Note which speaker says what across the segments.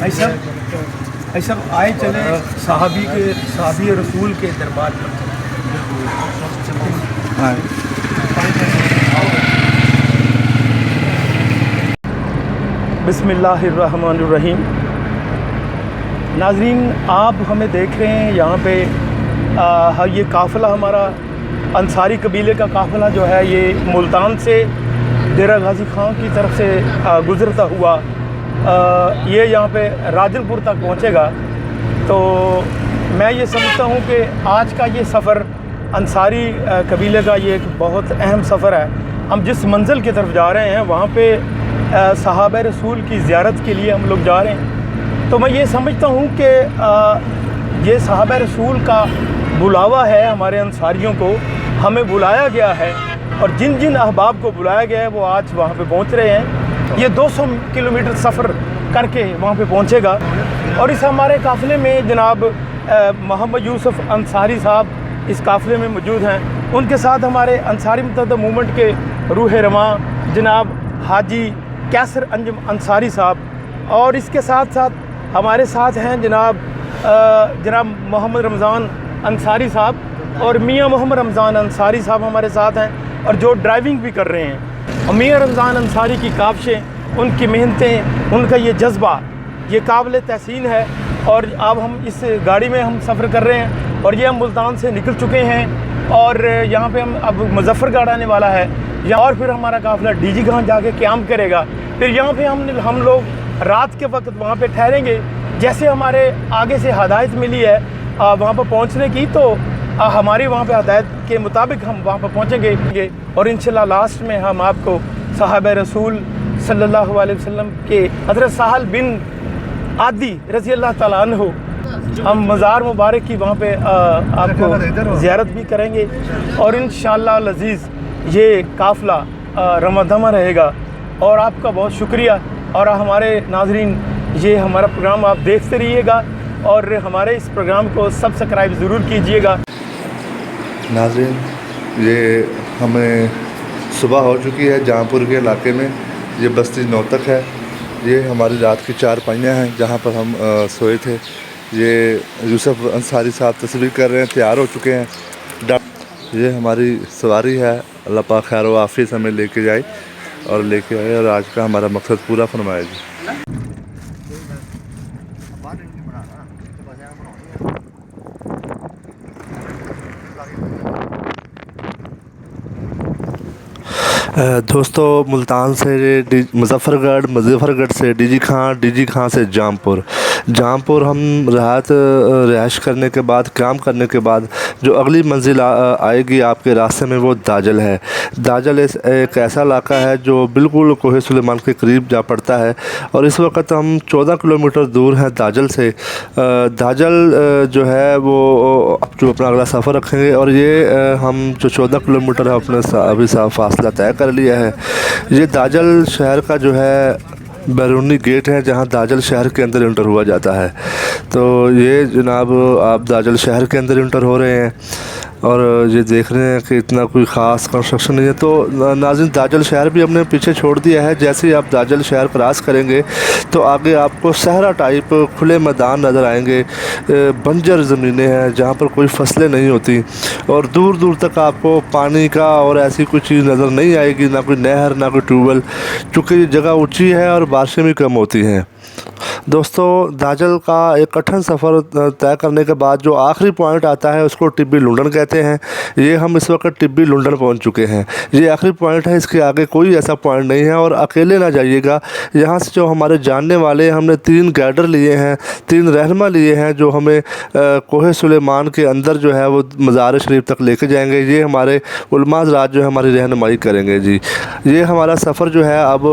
Speaker 1: ایسا ایسا آئے چلے صحابی رسول کے دربار پر بسم اللہ الرحمن الرحیم۔ ناظرین، آپ ہمیں دیکھ رہے ہیں یہاں پہ یہ قافلہ ہمارا انصاری قبیلے کا قافلہ جو ہے یہ ملتان سے ڈیرہ غازی خان کی طرف سے گزرتا ہوا یہ یہاں پہ راجن پور تک پہنچے گا۔ تو میں یہ سمجھتا ہوں کہ آج کا یہ سفر انصاری قبیلے کا یہ ایک بہت اہم سفر ہے۔ ہم جس منزل کی طرف جا رہے ہیں وہاں پہ صحابہ رسول کی زیارت کے لیے ہم لوگ جا رہے ہیں۔ تو میں یہ سمجھتا ہوں کہ یہ صحابہ رسول کا بلاوا ہے، ہمارے انصاریوں کو ہمیں بلایا گیا ہے، اور جن جن احباب کو بلایا گیا ہے وہ آج وہاں پہ پہنچ رہے ہیں۔ یہ 200 کلومیٹر سفر کر کے وہاں پہ پہنچے گا، اور اس ہمارے قافلے میں جناب محمد یوسف انصاری صاحب اس قافلے میں موجود ہیں۔ ان کے ساتھ ہمارے انصاری متحدہ موومنٹ کے روح رواں جناب حاجی کیسر انجم انصاری صاحب، اور اس کے ساتھ ساتھ ہمارے ساتھ ہیں جناب محمد رمضان انصاری صاحب اور میاں محمد رمضان انصاری صاحب ہمارے ساتھ ہیں، اور جو ڈرائیونگ بھی کر رہے ہیں۔ اور میاں رمضان انصاری کی کاوشیں، ان کی محنتیں، ان کا یہ جذبہ یہ قابل تحسین ہے۔ اور اب ہم اس گاڑی میں ہم سفر کر رہے ہیں، اور یہ ہم ملتان سے نکل چکے ہیں، اور یہاں پہ ہم اب مظفر گڑھ آنے والا ہے، اور پھر ہمارا قافلہ ڈی جی گاں جا کے قیام کرے گا۔ پھر یہاں پہ ہم لوگ رات کے وقت وہاں پہ ٹھہریں گے، جیسے ہمارے آگے سے ہدایت ملی ہے وہاں پہ پہنچنے کی، تو ہماری وہاں پہ ہدایت کے مطابق ہم وہاں پہ پہنچیں گے، اور انشاءاللہ لاسٹ میں ہم آپ کو صحابہ رسول صلی اللہ علیہ وسلم کے حضرت سہل بن عادی رضی اللہ تعالیٰ عنہ ہم مزار مبارک کی وہاں پہ آپ کو زیارت بھی کریں گے، اور انشاءاللہ العزیز یہ قافلہ رمدمہ رہے گا۔ اور آپ کا بہت شکریہ، اور ہمارے ناظرین یہ ہمارا پروگرام آپ دیکھتے رہیے گا، اور ہمارے اس پروگرام کو سبسکرائب ضرور کیجئے گا۔
Speaker 2: ناظرین، یہ ہمیں صبح ہو چکی ہے جہاں پور کے علاقے میں، یہ بستی نوتک ہے، یہ ہماری رات کی چارپائیاں ہیں جہاں پر ہم سوئے تھے۔ یہ یوسف انصاری صاحب تصویر کر رہے ہیں، تیار ہو چکے ہیں۔ یہ ہماری سواری ہے، اللہ پاک خیر و عافیت ہمیں لے کے جائے اور آج کا ہمارا مقصد پورا فرمائے گی۔ دوستو، ملتان سے مظفر گڑھ سے ڈی جی خان سے جام پور ہم رہائش کرنے کے بعد، قیام کرنے کے بعد جو اگلی منزل آئے گی آپ کے راستے میں وہ داجل ہے۔ داجل ایک ایسا علاقہ ہے جو بالکل کوہ سلیمان کے قریب جا پڑتا ہے، اور اس وقت ہم 14 کلومیٹر دور ہیں داجل سے۔ داجل جو ہے وہ جو اپنا اگلا سفر رکھیں گے، اور یہ ہم جو 14 کلومیٹر ہے اپنے ابھی فاصلہ طے کر لیا ہے۔ یہ داجل شہر کا جو ہے بیرونی گیٹ ہے جہاں داجل شہر کے اندر انٹر ہوا جاتا ہے۔ تو یہ جناب آپ داجل شہر کے اندر انٹر ہو رہے ہیں، اور یہ دیکھ رہے ہیں کہ اتنا کوئی خاص کنسٹرکشن نہیں ہے۔ تو ناظرین، داجل شہر بھی ہم نے پیچھے چھوڑ دیا ہے۔ جیسے ہی آپ داجل شہر کراس کریں گے تو آگے آپ کو صحرا ٹائپ کھلے میدان نظر آئیں گے، بنجر زمینیں ہیں جہاں پر کوئی فصلیں نہیں ہوتی، اور دور دور تک آپ کو پانی کا اور ایسی کوئی چیز نظر نہیں آئے گی، نہ کوئی نہر نہ کوئی ٹیوب ویل، چونکہ یہ جگہ اونچی ہے اور بارشیں بھی کم ہوتی ہیں۔ دوستو، داجل کا ایک کٹھن سفر طے کرنے کے بعد جو آخری پوائنٹ آتا ہے اس کو ٹبی لنڈن کہتے ہیں۔ یہ ہم اس وقت ٹبی لنڈن پہنچ چکے ہیں، یہ آخری پوائنٹ ہے، اس کے آگے کوئی ایسا پوائنٹ نہیں ہے، اور اکیلے نہ جائیے گا۔ یہاں سے جو ہمارے جاننے والے، ہم نے 3 گائیڈر لیے ہیں، 3 رہنما لیے ہیں جو ہمیں کوہ سلیمان کے اندر جو ہے وہ مزار شریف تک لے کے جائیں گے۔ یہ ہمارے علماء حضرات جو ہے ہماری رہنمائی کریں گے جی۔ یہ ہمارا سفر جو ہے اب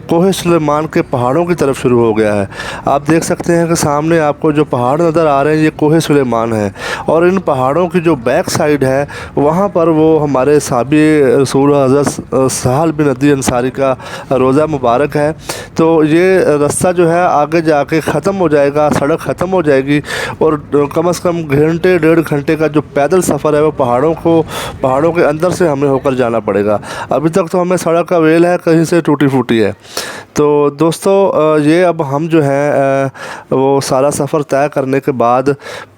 Speaker 2: کوہ سلیمان کے پہاڑوں کی طرف شروع ہو گیا ہے۔ آپ دیکھ سکتے ہیں کہ سامنے آپ کو جو پہاڑ نظر آ رہے ہیں یہ کوہ سلیمان ہے، اور ان پہاڑوں کی جو بیک سائیڈ ہے وہاں پر وہ ہمارے صحابی رسول حضرت سہل بن عدی انصاری کا روضہ مبارک ہے۔ تو یہ رستہ جو ہے آگے جا کے ختم ہو جائے گا، سڑک ختم ہو جائے گی، اور کم از کم گھنٹے 1.5 گھنٹے کا جو پیدل سفر ہے وہ پہاڑوں کے اندر سے ہمیں ہو کر جانا پڑے گا۔ ابھی تک تو ہمیں سڑک کا ویل ہے، کہیں سے ٹوٹی پھوٹی ہے۔ تو دوستو یہ اب ہم جو ہے وہ سارا سفر طے کرنے کے بعد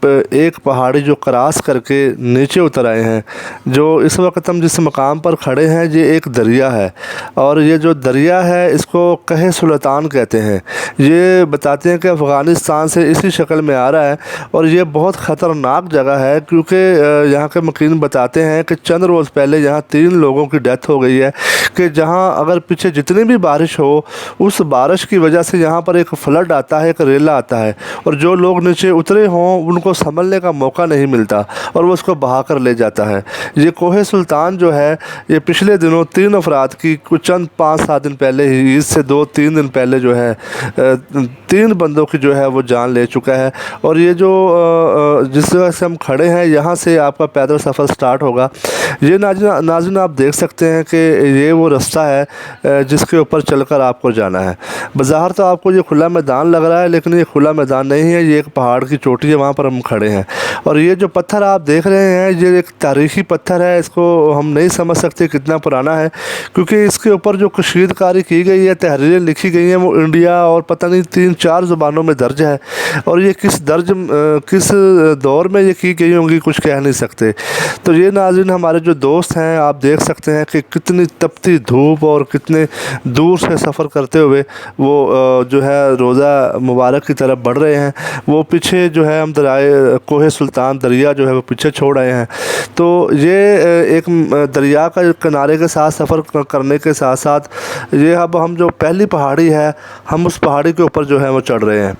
Speaker 2: ایک پہاڑی جو کراس کر کے نیچے اتر آئے ہیں۔ جو اس وقت ہم جس مقام پر کھڑے ہیں یہ ایک دریا ہے، اور یہ جو دریا ہے اس کو کہہ سلطان کہتے ہیں۔ یہ بتاتے ہیں کہ افغانستان سے اسی شکل میں آ رہا ہے، اور یہ بہت خطرناک جگہ ہے، کیونکہ یہاں کے مقیم بتاتے ہیں کہ چند روز پہلے یہاں 3 لوگوں کی ڈیتھ ہو گئی ہے، کہ جہاں اگر پیچھے جتنی بھی بارش ہو اس بارش کی وجہ سے یہاں پر ایک فلڈ آتا ہے، ایک ریلا آتا ہے، اور جو لوگ نیچے اترے ہوں ان کو سنبھلنے کا موقع نہیں ملتا اور وہ اس کو بہا کر لے جاتا ہے۔ یہ کوہ سلطان جو ہے یہ پچھلے دنوں 3 افراد کی کچھ چند 5-7 دن پہلے ہی، عید سے 2-3 دن پہلے جو ہے 3 بندوں کی جو ہے وہ جان لے چکا ہے۔ اور یہ جو جس جگہ سے ہم کھڑے ہیں یہاں سے آپ کا پیدل سفر سٹارٹ ہوگا۔ یہ ناظرین آپ دیکھ سکتے ہیں کہ یہ وہ رستہ ہے جس کے اوپر چل کر آپ کو جانا ہے۔ بظاہر تو آپ کو یہ کھلا میدان لگ رہا ہے، لیکن یہ کھلا میدان نہیں ہے، یہ ایک پہاڑ کی چوٹی ہے، وہاں پر ہم کھڑے ہیں۔ اور یہ جو پتھر آپ دیکھ رہے ہیں یہ ایک تاریخی پتھر ہے، اس کو ہم نہیں سمجھ سکتے کتنا پرانا ہے، کیونکہ اس کے اوپر جو کشید کاری کی گئی ہے، تحریریں لکھی گئی ہیں، وہ انڈیا اور پتہ نہیں 3-4 زبانوں میں درج ہے، اور یہ کس دور میں یہ کی گئی ہوں گی کچھ کہہ نہیں سکتے۔ تو یہ ناظرین ہمارے جو دوست ہیں آپ دیکھ سکتے ہیں کہ کتنی تپتی دھوپ اور کتنے دور سے سفر کرتے ہوئے وہ جو ہے روضہ مبارک کی طرف بڑھ رہے ہیں۔ وہ پیچھے جو ہے ہم کوہ سلطان دریا جو ہے وہ پیچھے چھوڑ آئے ہیں۔ تو یہ ایک دریا کا کنارے کے ساتھ سفر کرنے کے ساتھ ساتھ یہ اب ہم جو پہلی پہاڑی ہے ہم اس پہاڑی کے اوپر جو ہے وہ چڑھ رہے ہیں۔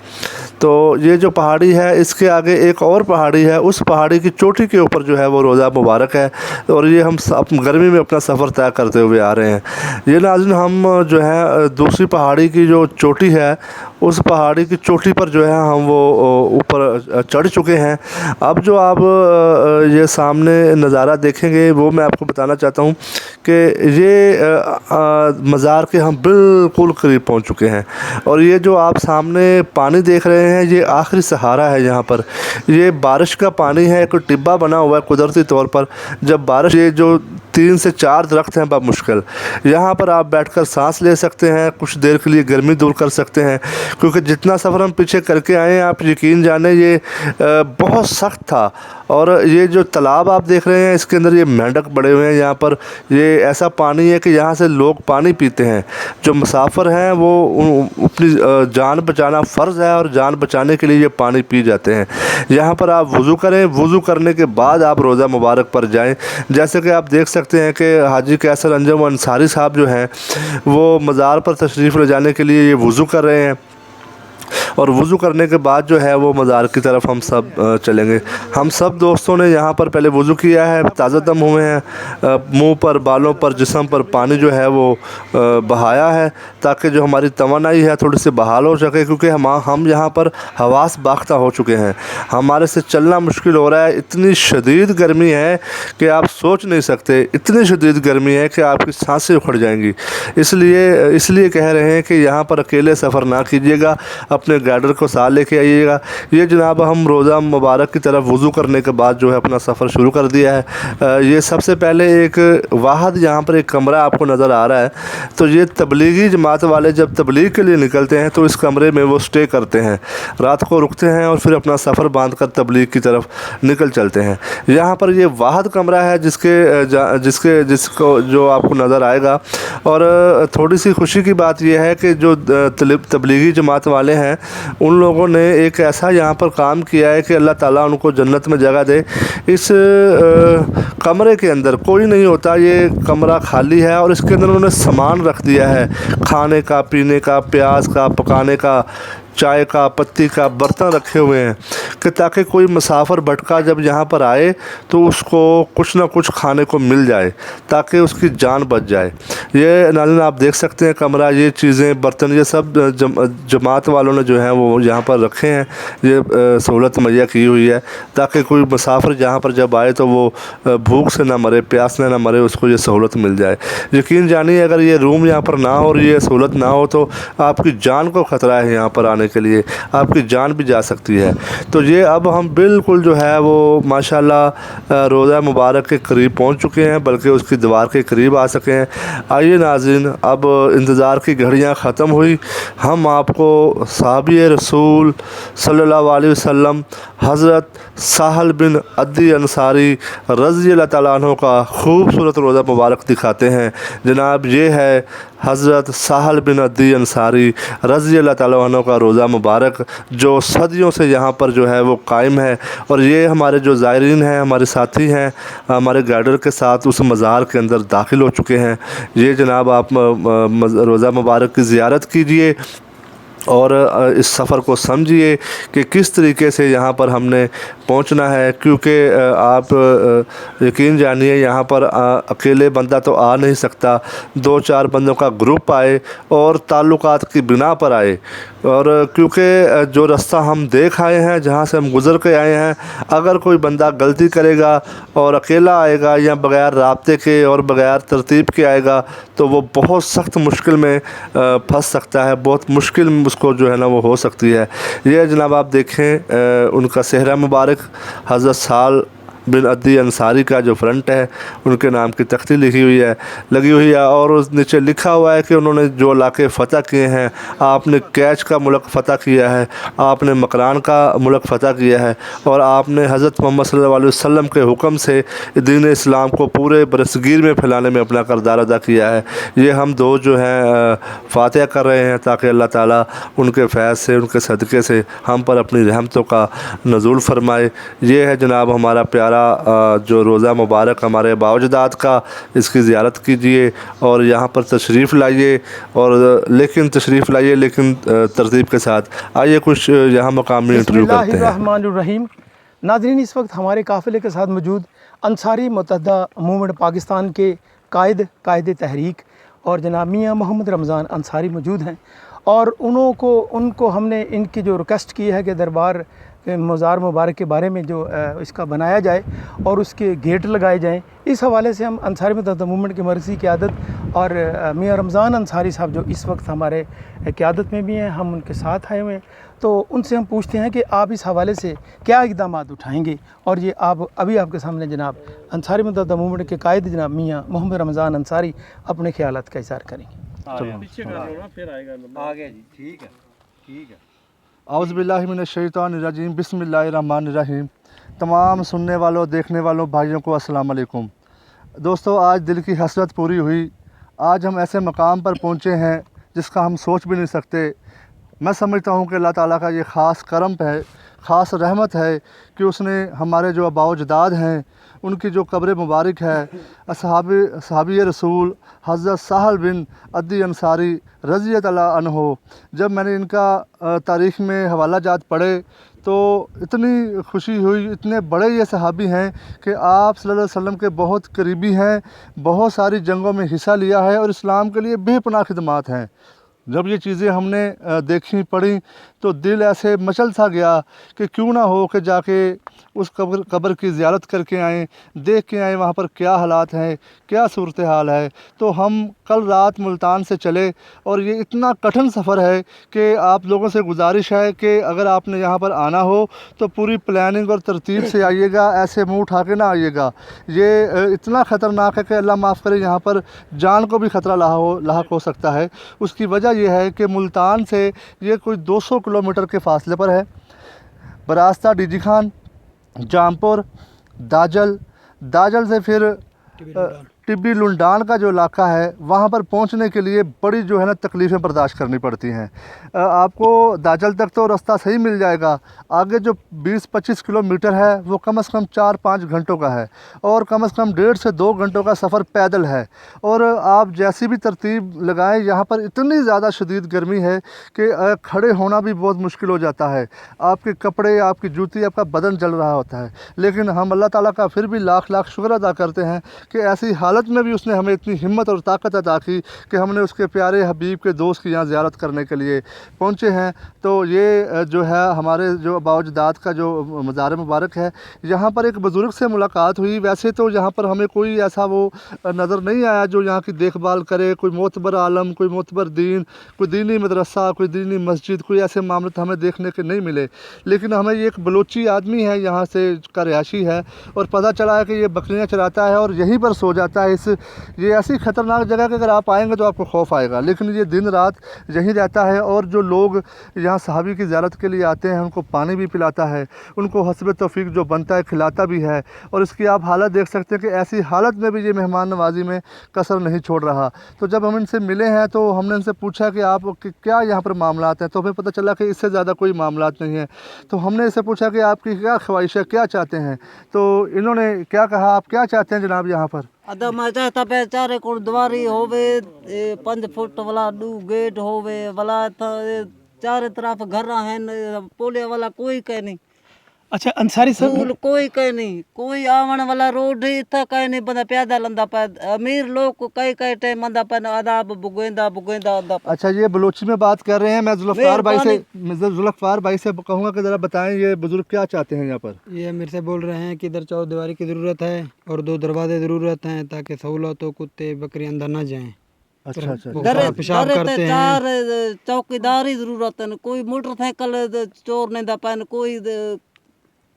Speaker 2: تو یہ جو پہاڑی ہے اس کے آگے ایک اور پہاڑی ہے، اس پہاڑی کی چوٹی کے اوپر جو ہے وہ روضہ مبارک ہے، اور یہ ہم گرمی میں اپنا سفر طے کرتے ہوئے آ رہے ہیں۔ یہ ناظرین ہم جو ہے دوسری پہاڑی کی جو چوٹی ہے اس پہاڑی کی چوٹی پر جو ہے ہم وہ اوپر چڑھ چکے ہیں۔ اب جو آپ یہ سامنے نظارہ دیکھیں گے وہ میں آپ کو بتانا چاہتا ہوں کہ یہ مزار کے ہم بالکل قریب پہنچ چکے ہیں، اور یہ جو آپ سامنے پانی دیکھ رہے ہیں یہ آخری سہارا ہے۔ یہاں پر یہ بارش کا پانی ہے، ایک ٹبہ بنا ہوا ہے قدرتی طور پر، جب بارش یہ جو 3 سے 4 درخت ہیں بمشکل، یہاں پر آپ بیٹھ کر سانس لے سکتے ہیں، کچھ دیر کے لیے گرمی دور کر سکتے ہیں، کیونکہ جتنا سفر ہم پیچھے کر کے آئے ہیں آپ یقین جانیں یہ بہت سخت تھا۔ اور یہ جو تالاب آپ دیکھ رہے ہیں اس کے اندر یہ مینڈک بڑے ہوئے ہیں، یہاں پر یہ ایسا پانی ہے کہ یہاں سے لوگ پانی پیتے ہیں۔ جو مسافر ہیں وہ اپنی جان بچانا فرض ہے، اور جان بچانے کے لیے یہ پانی پی جاتے ہیں۔ یہاں پر آپ وضو کریں، وضو کرنے کے بعد آپ روضہ مبارک پر جائیں۔ جیسے کہ آپ دیکھ سکتے ہیں کہ حاجی قیصر انجم انصاری صاحب جو ہیں وہ مزار پر تشریف لے جانے کے لیے یہ وضو کر رہے ہیں، اور وضو کرنے کے بعد جو ہے وہ مزار کی طرف ہم سب چلیں گے۔ ہم سب دوستوں نے یہاں پر پہلے وضو کیا ہے، تازہ دم ہوئے ہیں، منہ پر، بالوں پر، جسم پر پانی جو ہے وہ بہایا ہے تاکہ جو ہماری توانائی ہے تھوڑی سی بحال ہو سکے، کیونکہ ہم یہاں پر حواس باختہ ہو چکے ہیں، ہمارے سے چلنا مشکل ہو رہا ہے۔ اتنی شدید گرمی ہے کہ آپ سوچ نہیں سکتے، اتنی شدید گرمی ہے کہ آپ کی سانسیں اکھڑ جائیں گی۔ اس لیے کہہ رہے ہیں کہ یہاں پر اکیلے سفر نہ کیجیے گا، اپنے گائیڈر کو ساتھ لے کے آئیے گا۔ یہ جناب ہم روضہ مبارک کی طرف وضو کرنے کے بعد جو ہے اپنا سفر شروع کر دیا ہے۔ یہ سب سے پہلے ایک واحد یہاں پر ایک کمرہ آپ کو نظر آ رہا ہے، تو یہ تبلیغی جماعت والے جب تبلیغ کے لیے نکلتے ہیں تو اس کمرے میں وہ سٹے کرتے ہیں، رات کو رکتے ہیں اور پھر اپنا سفر باندھ کر تبلیغ کی طرف نکل چلتے ہیں۔ یہاں پر یہ واحد کمرہ ہے جس کو جو آپ کو نظر آئے گا۔ اور تھوڑی سی خوشی کی بات یہ ہے کہ جو تبلیغی جماعت والے ہیں ان لوگوں نے ایک ایسا یہاں پر کام کیا ہے کہ اللہ تعالیٰ ان کو جنت میں جگہ دے۔ اس کمرے کے اندر کوئی نہیں ہوتا، یہ کمرہ خالی ہے، اور اس کے اندر انہوں نے سامان رکھ دیا ہے، کھانے کا، پینے کا، پیاز کا، پکانے کا، चाय का, पत्ती का बर्तन रखे हुए हैं कि ताकि कोई मुसाफिर भटका जब यहाँ पर आए तो उसको कुछ ना कुछ खाने को मिल जाए ताकि उसकी जान बच जाए। ये नाज़रीन आप देख सकते हैं कमरा, ये चीज़ें, बर्तन, ये सब जमात वालों ने जो है वो यहाँ पर रखे हैं। ये सहूलत मुहैया की हुई है ताकि कोई मुसाफिर जहाँ पर जब आए तो वो भूख से ना मरे, प्यास से ना मरे, उसको ये सहूलत मिल जाए। यकीन जानिए अगर ये रूम यहाँ पर ना हो और ये सहूलत ना हो तो आपकी जान को ख़तरा है। यहाँ पर आने के लिए आपकी जान भी जा सकती है। तो ये अब हम बिल्कुल जो है वो माशाल्लाह रोज़ा मुबारक के करीब पहुँच चुके हैं, बल्कि उसकी दीवार के करीब आ सके हैं। आइए नाज़रीन, अब इंतज़ार की घड़ियाँ ख़त्म हुई, हम आपको सहाबी रसूल सल्लल्लाहु अलैहि वसल्लम हज़रत साहल बिन अदी अंसारी रज़ी अल्लाह तआला अन्हु का खूबसूरत रोज़ा मुबारक दिखाते हैं। जनाब ये है हज़रत साहल बिन अदी अंसारी रज़ी अल्लाह तआला अन्हु का रोज़ा मुबारक जो सदियों से यहाँ पर जो है वो कायम है। और ये हमारे जो ज़ायरीन हैं, हमारे साथी हैं, हमारे गाइडर के साथ उस मज़ार के अंदर दाखिल हो चुके हैं। ये जनाब आप रोज़ा मुबारक की ज़ियारत कीजिए और इस सफ़र को समझिए कि किस तरीके से यहाँ पर हमने पहुँचना है, क्योंकि आप यकीन जानिए यहाँ पर अकेले बंदा तो आ नहीं सकता, 2-4 बंदों का ग्रुप आए और ताल्लुकात की बिना पर आए। और क्योंकि जो रास्ता हम देख आए हैं, जहाँ से हम गुज़र के आए हैं, अगर कोई बंदा गलती करेगा और अकेला आएगा या बग़ैर राब्ते के और बग़ैर तरतीब के आएगा तो वो बहुत सख्त मुश्किल में फंस सकता है, बहुत मुश्किल उसको जो है ना वो हो सकती है। ये जनाब आप देखें उनका सेहरा मुबारक हज़रत साल बिन अदी अंसारी का जो फ्रंट है उनके नाम की तख्ती लगी हुई है और उस नीचे लिखा हुआ है कि उन्होंने जो इलाके फ़तह किए हैं, आपने कैच का मुल्क फ़तह किया है, आपने मकरान का मुल्क फ़तह किया है और आपने हज़रत मोहम्मद सल्लल्लाहु अलैहि वसल्लम के हुक्म से दीन इस्लाम को पूरे बरसगीर में फैलाने में अपना किरदार अदा किया है। ये हम दो जो हैं फ़ातिहा कर रहे हैं ताकि अल्लाह ताला उनके फैज़ से, उनके सदक़े से हम पर अपनी रहमतों का नज़ूल फरमाए। ये है जनाब हमारा प्यारा जो रोज़ा मुबारक हमारे बावजदाद का, इसकी ज़ियारत कीजिए और यहाँ पर तशरीफ़ लाइए लेकिन तरतीब के साथ। आइए कुछ यहाँ मकामी इंटरव्यू करते हैं।
Speaker 1: बिस्मिल्लाहिर्रहमानिर्रहीम। नाज़रीन, इस वक्त हमारे काफ़िले के साथ मौजूद अंसारी मुत्तहदा मूवमेंट पाकिस्तान के कायद तहरीक और जनाब मियाँ मोहम्मद रमज़ान अंसारी मौजूद हैं और उनको हमने इनकी जो रिक्वेस्ट की है कि दरबार मज़ार मुबारक के बारे में जो इसका बनाया जाए और उसके गेट लगाए जाएं, इस हवाले से हम अंसारी मुत्तहदा मूवमेंट की मरकज़ी क़यादत और मियाँ रमज़ान अंसारी साहब जो इस वक्त हमारे क़यादत में भी हैं, हम उनके साथ आए हुए हैं, तो उनसे हम पूछते हैं कि आप इस हवाले से क्या इक़दाम उठाएँगे। और ये आप अभी आपके सामने जनाब अंसारी मुत्तहदा मूवमेंट के कायद जनाब मियाँ मोहम्मद रमज़ान अंसारी अपने ख़यालात का इज़हार करेंगे।
Speaker 2: औज़ुबिल्लाहिमिनश्शैतानिर्रजीम, बिस्मिल्लाहिर्रहमानिर्रहीम। तमाम सुनने वालों, देखने वालों भाइयों को अस्सलाम वालेकुम। दोस्तों, आज दिल की हसरत पूरी हुई। आज हम ऐसे मकाम पर पहुँचे हैं जिसका हम सोच भी नहीं सकते। मैं समझता हूँ कि अल्लाह ताला का ये ख़ास करम है, ख़ास रहमत है कि उसने हमारे जो आबाओ-अजदाद हैं उनकी जो कब्र मुबारक है, सहाबी रसूल हज़रत साहल बिन अदी अंसारी रज़ी अल्लाह अन्हु, जब मैंने इनका तारीख़ में हवाला जात पढ़े तो इतनी खुशी हुई। इतने बड़े ये सहाबी हैं कि आप सल्लल्लाहु अलैहि वसल्लम के बहुत करीबी हैं, बहुत सारी जंगों में हिस्सा लिया है और इस्लाम के लिए बेपनाह खिदमात हैं। जब ये चीज़ें हमने देखी पढ़ी तो दिल ऐसे मचल सा गया कि क्यों ना हो कि जाके उस कब्र की ज़ियारत करके आएँ, देख के आएँ वहाँ पर क्या हालात हैं, क्या सूरत हाल है। तो हम कल रात मुल्तान से चले और ये इतना कठिन सफ़र है कि आप लोगों से गुजारिश है कि अगर आपने यहाँ पर आना हो तो पूरी प्लानिंग और तरतीब से आइएगा, ऐसे मुँह उठा के ना आइएगा। ये इतना ख़तरनाक है कि अल्लाह माफ़ करे, यहाँ पर जान को भी ख़तरा लाहक हो सकता है। उसकी वजह यह है कि मुल्तान से ये कोई 200 किलोमीटर के फासले पर है। बरास्ता डीजी खान, जामपुर, दाजल से फिर टिब्बी लुंडान का जो इलाका है वहाँ पर पहुँचने के लिए बड़ी जो है ना तकलीफ़ें बर्दाश्त करनी पड़ती हैं। आपको दाजल तक तो रास्ता सही मिल जाएगा, आगे जो 20-25 किलोमीटर है वो कम से कम 4-5 घंटों का है और कम से कम 1.5 से 2 घंटों का सफ़र पैदल है। और आप जैसी भी तरतीब लगाएं, यहाँ पर इतनी ज़्यादा शदीद गर्मी है कि खड़े होना भी बहुत मुश्किल हो जाता है। आपके कपड़े, आपकी जूती, आपका बदन जल रहा होता है। लेकिन हम अल्लाह ताला का फिर भी लाख लाख शुक्र अदा करते हैं कि ऐसी हालत में भी उसने हमें इतनी हिम्मत और ताकत अता की कि हमने उसके प्यारे हबीब के दोस्त की यहाँ ज़ियारत करने के लिए पहुँचे हैं। तो ये जो है हमारे जो बावजदाद का जो मज़ार मुबारक है, यहाँ पर एक बुज़ुर्ग से मुलाकात हुई। वैसे तो यहाँ पर हमें कोई ऐसा वो नज़र नहीं आया जो यहाँ की देखभाल करे, कोई मोतबर आलम, कोई मोतबर दीन, कोई दीनी मदरसा, कोई दीनी मस्जिद, कोई ऐसे मामले तो हमें देखने के नहीं मिले। लेकिन हमें ये एक बलोची आदमी है यहाँ से का रिहायशी है और पता चला है कि ये बकरियाँ चराता है और यहीं पर सो जाता है। ये ऐसी ख़तरनाक जगह कि अगर आप आएँगे तो आपको खौफ आएगा। लेकिन ये दिन रात यहीं रहता है और जो लोग यहाँ सहाबी की ज़ियारत के लिए आते हैं उनको पानी भी पिलाता है, उनको हस्ब तौफीक जो बनता है खिलाता भी है। और इसकी आप हालत देख सकते हैं कि ऐसी हालत में भी ये मेहमान नवाजी में कसर नहीं छोड़ रहा। तो जब हम इनसे मिले हैं तो हमने इनसे पूछा कि आप क्या यहाँ पर मामलात हैं, तो हमें पता चला कि इससे ज़्यादा कोई मामलात नहीं है। तो हमने इससे पूछा कि आपकी क्या ख्वाहिश है, क्या चाहते हैं, तो इन्होंने क्या कहा, आप क्या चाहते हैं जनाब यहाँ पर?
Speaker 3: अदा मैं चाहता पे चारे को द्वारी होवे, 5 फुट वाला दू गेट होवे वाला, चारे तरफ घर हैं, पोले वाला कोई कह नहीं।
Speaker 1: अच्छा अंसारी साहब,
Speaker 3: स्कूल कोई कह नहीं, कोई आवन वाला रोड ही था कह नहीं, बंदा पैदल अंदा पे। अमीर लोग को कई टाइम अंदा पे आदाब बुगेंदा अंदा पे।
Speaker 2: अच्छा, ये बलोची में बात कर रहे हैं। मैं जुल्फ़ार भाई से कहूँगा कि ज़रा बताएं ये बुज़ुर्ग क्या चाहते हैं यहाँ पर?
Speaker 4: ये मेरे से बोल रहे हैं कि इधर चौदीवारी की ज़रूरत है और 2 दरवाजे ज़रूरत हैं ताकि सहूलत हो, कुत्ते बकरी अंदर ना जाएं।
Speaker 2: अच्छा अच्छा।
Speaker 4: वो पेशाब करते हैं।
Speaker 3: 4 चौकीदार की जरूरत है, कोई मोटरसाइकिल चोर नहीं दा पाए, कोई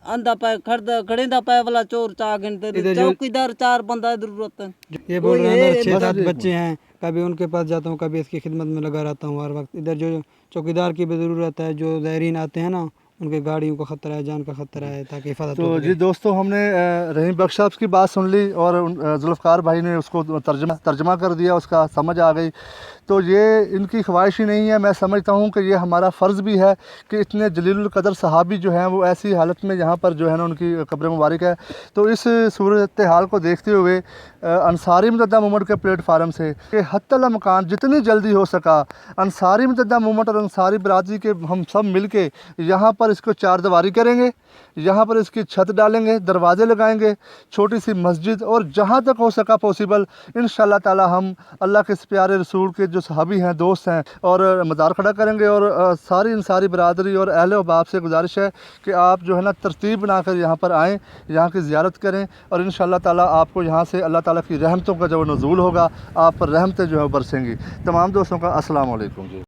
Speaker 3: अंदा पे खड़ेंदा पे वाला चोर चा गिनते, चौकीदार 4 बंदा जरूरत है।
Speaker 4: ये बोल रहे हैं मेरे 6-7 बच्चे हैं, कभी उनके पास जाता हूँ, कभी इसकी खिदमत में लगा रहता हूँ हर वक्त। इधर जो चौकीदार की भी ज़रूरत है, जो ज़ायरीन आते हैं ना उनके गाड़ियों का ख़तरा है, जान का ख़तरा है, ताकि हिफाजत हो।
Speaker 2: तो जी दोस्तों, हमने रहीम बख्श साहब की बात सुन ली और जुल्फ़ार भाई ने उसको तर्जमा कर दिया, उसका समझ आ गई। तो ये इनकी ख्वाहिश ही नहीं है। मैं समझता हूँ कि ये हमारा फ़र्ज़ भी है कि इतने जलीलुल क़दर सहाबी जो हैं वो ऐसी हालत में यहाँ पर जो है ना उनकी कब्र मुबारक है। तो इस सूरत हाल को देखते हुए अंसारी मुतहदा मूवमेंट के प्लेटफार्म से कि हत्तल मकान जितनी जल्दी हो सका अंसारी मुतहदा मूवमेंट और अंसारी बरादरी के हम सब मिल के यहाँ पर इसको 4 दीवारी करेंगे, यहाँ पर इसकी छत डालेंगे, दरवाज़े लगाएंगे, छोटी सी मस्जिद, और जहाँ तक हो सका पॉसिबल इंशाअल्लाह ताला हम अल्लाह के इस प्यारे रसूल के जो सहाबी हैं, दोस्त हैं, और मज़ार खड़ा करेंगे। और सारी अंसारी बरादरी और अहले व बाप से गुजारिश है कि आप जो है ना तरतीब बनाकर यहाँ पर आएँ, यहाँ की ज़ियारत करें और इंशाअल्लाह ताला आपको यहाँ से अल्लाह ताला की रहमतों का जो नज़ूल होगा, आप पर रहमतें जो है बरसेंगी। तमाम दोस्तों का अस्सलाम वालेकुम जी।